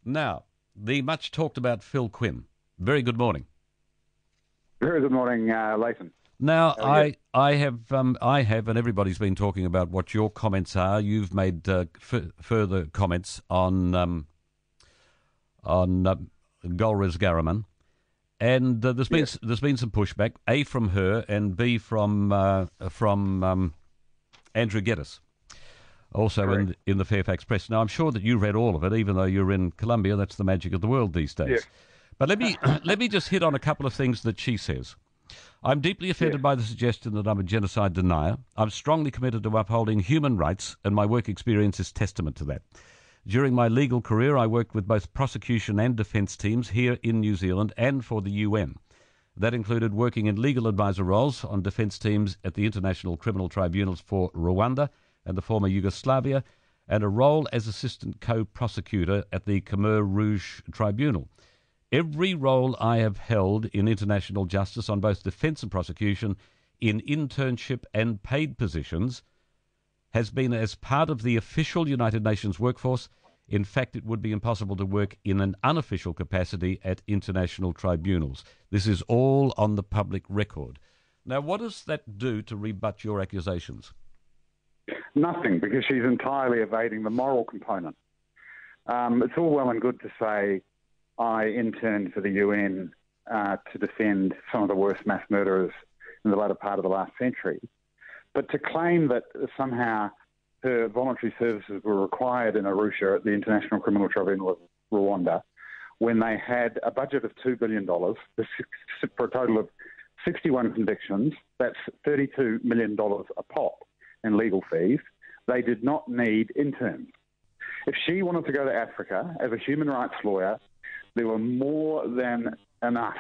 Now, the much talked about Phil Quin. Very good morning. Very good morning, Leighton. Now, I have, and everybody's been talking about what your comments are. You've made further comments on Golriz Garriman, and there's been some pushback. A, from her, and B, from Andrew Geddes, also in the Fairfax Press. Now, I'm sure that you read all of it, even though you're in Colombia. That's the magic of the world these days. Yes. But let me just hit on a couple of things that she says. I'm deeply offended by the suggestion that I'm a genocide denier. I'm strongly committed to upholding human rights, and my work experience is testament to that. During my legal career, I worked with both prosecution and defence teams here in New Zealand and for the UN. That included working in legal advisor roles on defence teams at the International Criminal Tribunals for Rwanda and the former Yugoslavia, and a role as assistant co-prosecutor at the Khmer Rouge Tribunal. Every role I have held in international justice on both defence and prosecution, in internship and paid positions, has been as part of the official United Nations workforce. In fact, it would be impossible to work in an unofficial capacity at international tribunals. This is all on the public record. Now, what does that do to rebut your accusations? Nothing, because she's entirely evading the moral component. It's all well and good to say, I interned for the UN to defend some of the worst mass murderers in the latter part of the last century. But to claim that somehow her voluntary services were required in Arusha at the International Criminal Tribunal of Rwanda, when they had a budget of $2 billion for a total of 61 convictions, that's $32 million a pop in legal fees, they did not need interns. If she wanted to go to Africa as a human rights lawyer, there were more than enough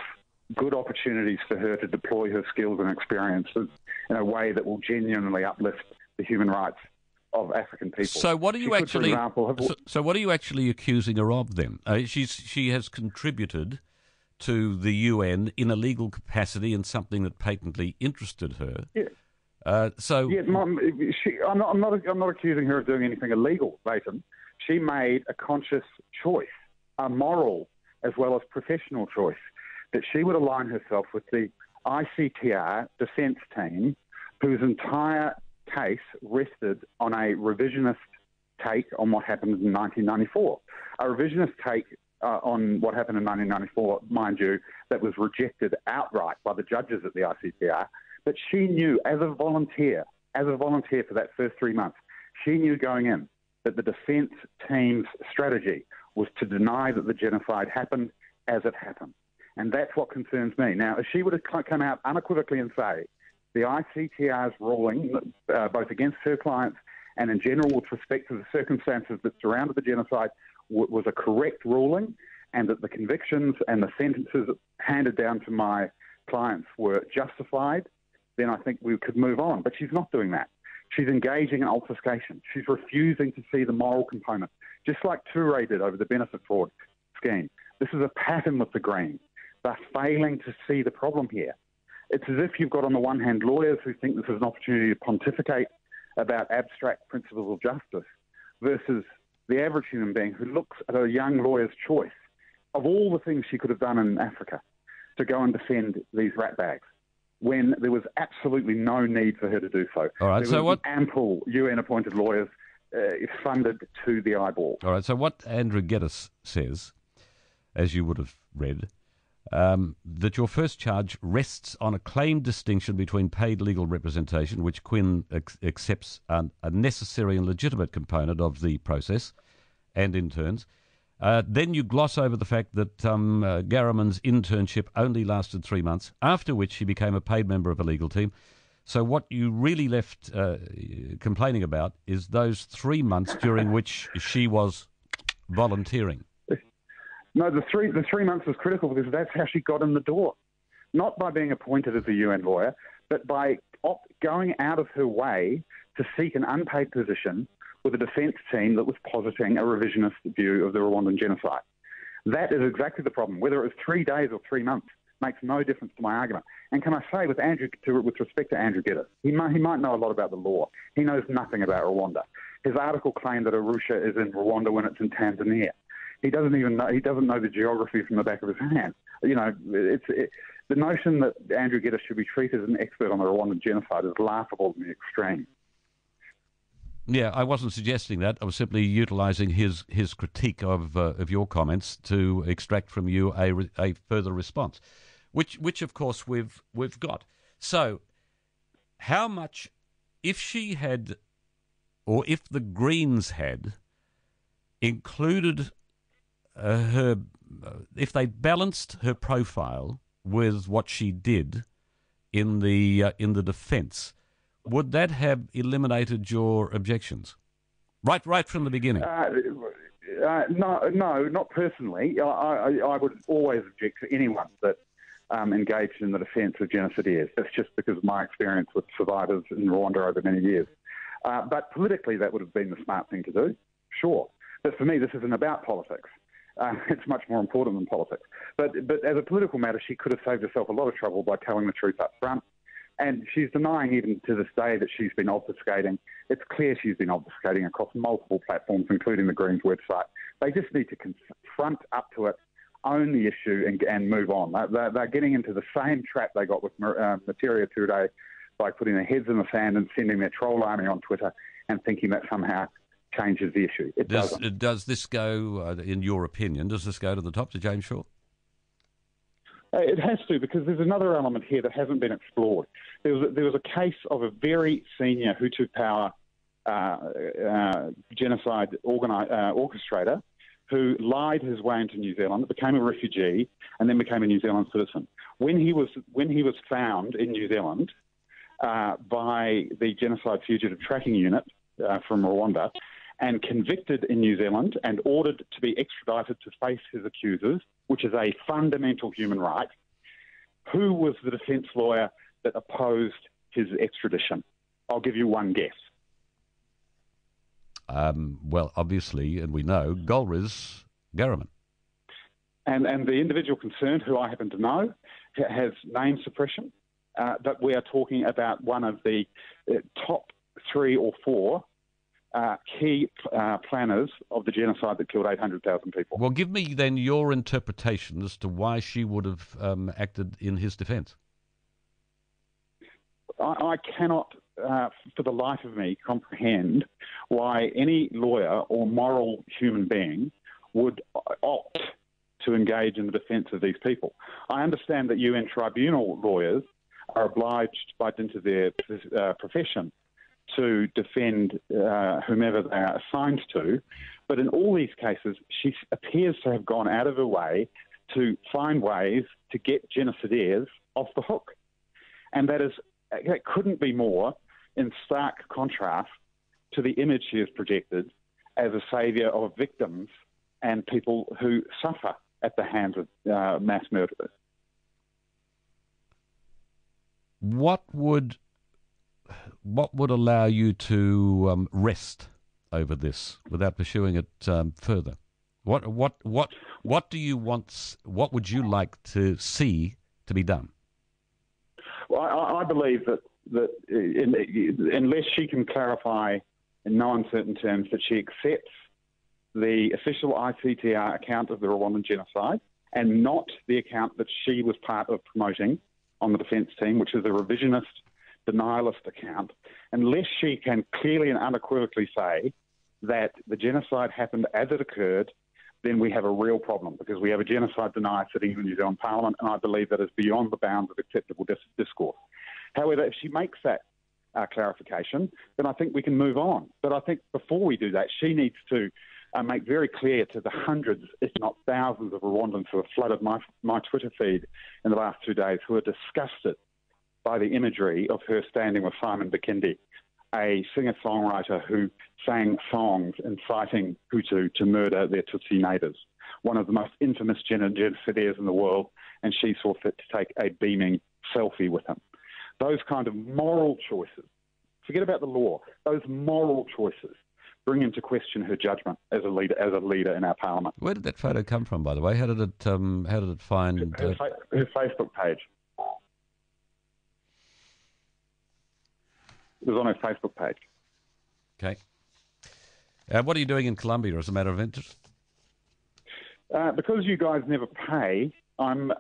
good opportunities for her to deploy her skills and experiences in a way that will genuinely uplift the human rights of African people. So what are you what are you actually accusing her of then? She has contributed to the UN in a legal capacity in something that patently interested her. Yeah. I'm not accusing her of doing anything illegal, Leighton. She made a conscious choice, a moral as well as professional choice, that she would align herself with the ICTR defence team, whose entire case rested on a revisionist take on what happened in 1994. A revisionist take on what happened in 1994, mind you, that was rejected outright by the judges at the ICTR. But she knew, as a volunteer for that first 3 months, she knew going in that the defence team's strategy was to deny that the genocide happened as it happened. And that's what concerns me. Now, if she would have come out unequivocally and say the ICTR's ruling, both against her clients and in general with respect to the circumstances that surrounded the genocide, was a correct ruling, and that the convictions and the sentences handed down to my clients were justified, then I think we could move on. But she's not doing that. She's engaging in obfuscation. She's refusing to see the moral component, just like Toure did over the benefit fraud scheme. This is a pattern with the Greens. They're failing to see the problem here. It's as if you've got, on the one hand, lawyers who think this is an opportunity to pontificate about abstract principles of justice versus the average human being who looks at a young lawyer's choice of all the things she could have done in Africa to go and defend these ratbags, when there was absolutely no need for her to do so. All right, there was ample UN-appointed lawyers funded to the eyeball. All right, so what Andrew Geddes says, as you would have read, that your first charge rests on a claimed distinction between paid legal representation, which Quin accepts a necessary and legitimate component of the process, and interns. Then you gloss over the fact that Garriman's internship only lasted 3 months, after which she became a paid member of a legal team. So what you really left complaining about is those 3 months during which she was volunteering. No, the three months was critical because that's how she got in the door. Not by being appointed as a UN lawyer, but by going out of her way to seek an unpaid position with a defence team that was positing a revisionist view of the Rwandan genocide. That is exactly the problem. Whether it was 3 days or 3 months makes no difference to my argument. And can I say, with respect to Andrew Geddes, he might know a lot about the law. He knows nothing about Rwanda. His article claimed that Arusha is in Rwanda when it's in Tanzania. He doesn't even know. He doesn't know the geography from the back of his hand. You know, the notion that Andrew Geddes should be treated as an expert on the Rwandan genocide is laughable in the extreme. Yeah, I wasn't suggesting that. I was simply utilising his critique of your comments to extract from you a further response, which of course we've got. So, how much, if she had, or if the Greens had included her, if they balanced her profile with what she did in the defence, would that have eliminated your objections right from the beginning? No, not personally. I would always object to anyone that engaged in the defence of genocidaires. That's just because of my experience with survivors in Rwanda over many years. But politically, that would have been the smart thing to do, sure. But for me, this isn't about politics. It's much more important than politics. But as a political matter, she could have saved herself a lot of trouble by telling the truth up front. And she's denying even to this day that she's been obfuscating. It's clear she's been obfuscating across multiple platforms, including the Greens website. They just need to confront up to it, own the issue, and move on. They're getting into the same trap they got with Materia Ture by putting their heads in the sand and sending their troll army on Twitter and thinking that somehow changes the issue. It doesn't. Does this go, in your opinion, does this go to the top, to James Shaw? It has to, because there's another element here that hasn't been explored. There was a case of a very senior Hutu power genocide orchestrator who lied his way into New Zealand, became a refugee, and then became a New Zealand citizen. When he was found in New Zealand by the Genocide Fugitive Tracking Unit from Rwanda, and convicted in New Zealand and ordered to be extradited to face his accusers, which is a fundamental human right, who was the defence lawyer that opposed his extradition? I'll give you one guess. Well, obviously, and we know, Golriz Garriman. And the individual concerned, who I happen to know, has name suppression, but we are talking about one of the top 3 or 4 key planners of the genocide that killed 800,000 people. Well, give me then your interpretation as to why she would have acted in his defence. I cannot, for the life of me, comprehend why any lawyer or moral human being would opt to engage in the defence of these people. I understand that UN tribunal lawyers are obliged by dint of their profession to defend whomever they are assigned to. But in all these cases, she appears to have gone out of her way to find ways to get genocidaires off the hook. And that couldn't be more in stark contrast to the image she has projected as a saviour of victims and people who suffer at the hands of mass murderers. What would allow you to rest over this without pursuing it further? What do you want? What would you like to see to be done? Well, I believe that unless she can clarify in no uncertain terms that she accepts the official ICTR account of the Rwandan genocide and not the account that she was part of promoting on the defence team, which is a revisionist, denialist account, unless she can clearly and unequivocally say that the genocide happened as it occurred, then we have a real problem, because we have a genocide denier sitting in the New Zealand Parliament, and I believe that is beyond the bounds of acceptable discourse. However, if she makes that clarification, then I think we can move on. But I think before we do that, she needs to make very clear to the hundreds, if not thousands, of Rwandans who have flooded my Twitter feed in the last 2 days, who are disgusted by the imagery of her standing with Simon Bikindi, a singer-songwriter who sang songs inciting Hutu to murder their Tutsi neighbours, one of the most infamous genocidaires in the world, and she saw fit to take a beaming selfie with him. Those kind of moral choices, forget about the law, those moral choices bring into question her judgment as a leader in our parliament. Where did that photo come from, by the way? How did it find her Facebook page? It was on her Facebook page. Okay. What are you doing in Colombia as a matter of interest? Because you guys never pay, I'm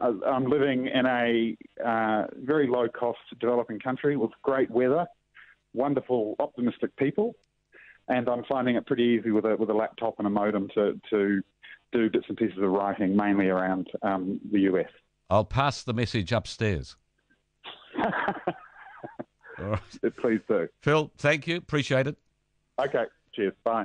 living in a very low-cost developing country with great weather, wonderful, optimistic people, and I'm finding it pretty easy with a laptop and a modem to do bits and pieces of writing, mainly around the US. I'll pass the message upstairs. All right. Please do. Phil, thank you. Appreciate it. Okay. Cheers. Bye.